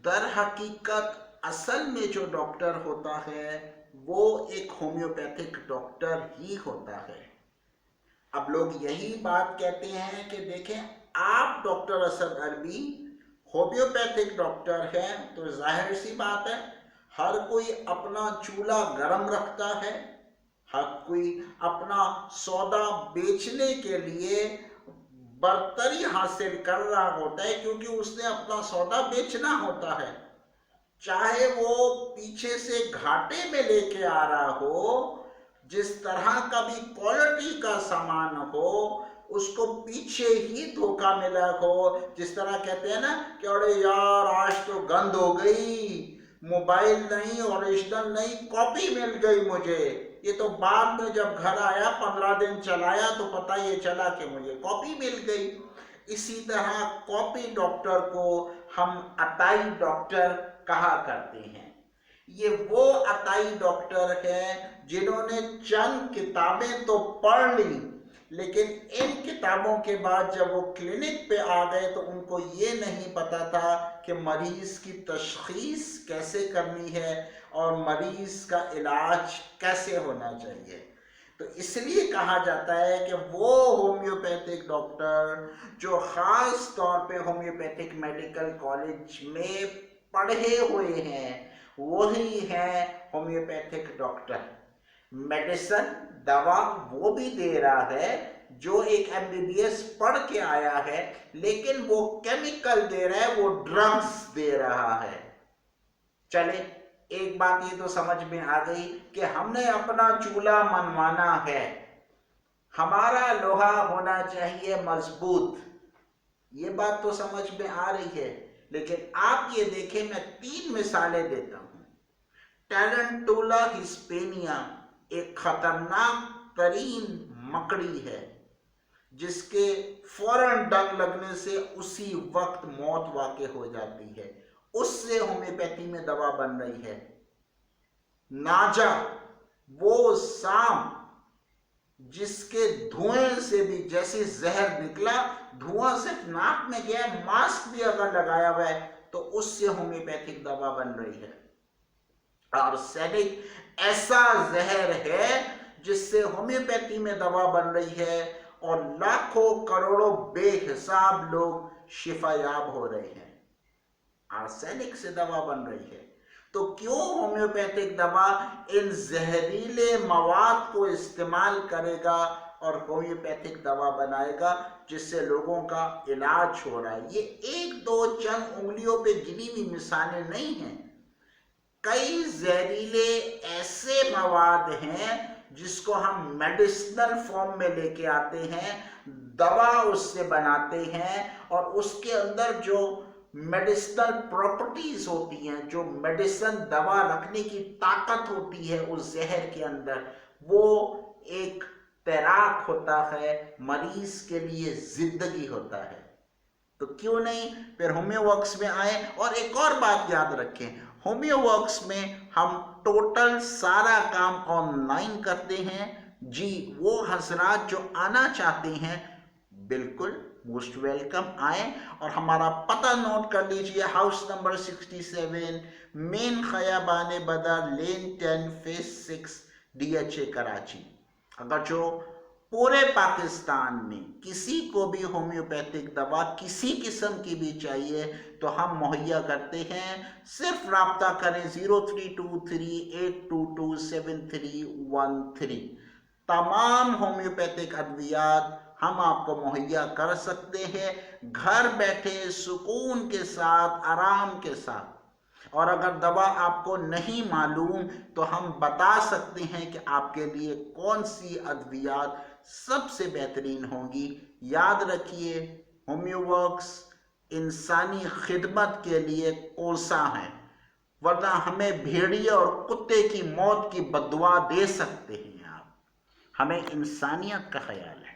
در حقیقت اصل میں جو ڈاکٹر ہوتا ہے وہ ایک ہومیوپیتھک ڈاکٹر ہی ہوتا ہے۔ اب لوگ یہی بات کہتے ہیں کہ دیکھیں آپ ڈاکٹر اسد عربی ہومیوپیتھک ڈاکٹر ہیں، تو ظاہر سی بات ہے ہر کوئی اپنا چولہا گرم رکھتا ہے، ہر کوئی اپنا سودا بیچنے کے لیے برتری حاصل کر رہا ہوتا ہے، کیونکہ اس نے اپنا سودا بیچنا ہوتا ہے، چاہے وہ پیچھے سے گھاٹے میں لے کے آ رہا ہو، جس طرح کا بھی کوالٹی کا سامان ہو اس کو پیچھے ہی دھوکہ ملا ہو۔ جس طرح کہتے ہیں نا کہ ارے یار آج تو گند ہو گئی، موبائل نہیں، اوریجنل نہیں، کاپی مل گئی مجھے، یہ تو بعد میں جب گھر آیا 15 دن چلایا تو پتہ یہ چلا کہ مجھے کاپی مل گئی۔ اسی طرح کاپی ڈاکٹر کو ہم عطائی ڈاکٹر کہا کرتے ہیں۔ یہ وہ عطائی ڈاکٹر ہیں جنہوں نے چند کتابیں تو پڑھ لی، لیکن ان کتابوں کے بعد جب وہ کلینک پہ آ گئے تو ان کو یہ نہیں پتا تھا کہ مریض کی تشخیص کیسے کرنی ہے اور مریض کا علاج کیسے ہونا چاہیے۔ تو اس لیے کہا جاتا ہے کہ وہ ہومیوپیتھک ڈاکٹر جو خاص طور پہ ہومیوپیتھک میڈیکل کالج میں پڑھے ہوئے ہیں وہی ہیں ہومیوپیتھک ڈاکٹر۔ میڈیسن دوا وہ بھی دے رہا ہے جو ایک MBBS پڑھ کے آیا ہے، لیکن وہ کیمیکل دے رہا ہے، وہ ڈرگز دے رہا ہے۔ چلے ایک بات یہ تو سمجھ میں آ گئی کہ ہم نے اپنا چولہا منوانا ہے، ہمارا لوہا ہونا چاہیے مضبوط، یہ بات تو سمجھ میں آ رہی ہے۔ لیکن آپ یہ دیکھیں، میں 3 مثالیں دیتا ہوں۔ ٹیرنٹولا ہسپینیا ایک خطرناک ترین مکڑی ہے جس کے فوراً ڈنگ لگنے سے اسی وقت موت واقع ہو جاتی ہے، اس سے ہومیوپیتھی میں دوا بن رہی ہے۔ ناجا وہ سانپ جس کے دھوئیں سے بھی جیسے زہر نکلا، دھواں صرف ناک میں گیا، ماسک بھی اگر لگایا ہوا ہے تو اس سے ہومیوپیتھک دوا بن رہی ہے۔ آرسینک ایسا زہر ہے جس سے ہومیوپیتھی میں دوا بن رہی ہے اور لاکھوں کروڑوں بے حساب لوگ شفا یاب ہو رہے ہیں، آرسینک سے دوا بن رہی ہے۔ تو کیوں ہومیوپیتھک دوا ان زہریلے مواد کو استعمال کرے گا اور ہومیوپیتھک دوا بنائے گا جس سے لوگوں کا علاج ہو رہا ہے؟ یہ ایک دو چند انگلیوں پہ گنی ہوئی مثالیں نہیں ہیں، کئی زہریلے ایسے مواد ہیں جس کو ہم میڈیسنل فارم میں لے کے آتے ہیں، دوا اس سے بناتے ہیں، اور اس کے اندر جو میڈیسنل پراپرٹیز ہوتی ہیں، جو میڈیسن دوا رکھنے کی طاقت ہوتی ہے اس زہر کے اندر، وہ ایک تیراک ہوتا ہے، مریض کے لیے زندگی ہوتا ہے۔ تو کیوں نہیں پھر ہومیو ورکس میں آئیں؟ اور ایک اور بات یاد رکھیں، ہومیو ورکس میں ہم ٹوٹل سارا کام آن لائن کرتے ہیں۔ جی وہ حضرات جو آنا چاہتے ہیں بالکل موسٹ ویلکم آئیں، اور ہمارا پتہ نوٹ کر لیجئے، ہاؤس نمبر 67 مین خیابان بدر لین 10 فیس 6 DHA کراچی۔ اگر جو پورے پاکستان میں کسی کو بھی ہومیوپیتھک دوا کسی قسم کی بھی چاہیے تو ہم مہیا کرتے ہیں، صرف رابطہ کریں 0323822713 تمام ہومیوپیتھک ادویات ہم آپ کو مہیا کر سکتے ہیں گھر بیٹھے سکون کے ساتھ، آرام کے ساتھ۔ اور اگر دوا آپ کو نہیں معلوم تو ہم بتا سکتے ہیں کہ آپ کے لیے کون سی ادویات سب سے بہترین ہوں گی۔ یاد رکھیے ہومیو ورکس انسانی خدمت کے لیے کوساں ہیں، ورنہ ہمیں بھیڑیے اور کتے کی موت کی بددعا دے سکتے ہیں آپ، ہمیں انسانیت کا خیال ہے۔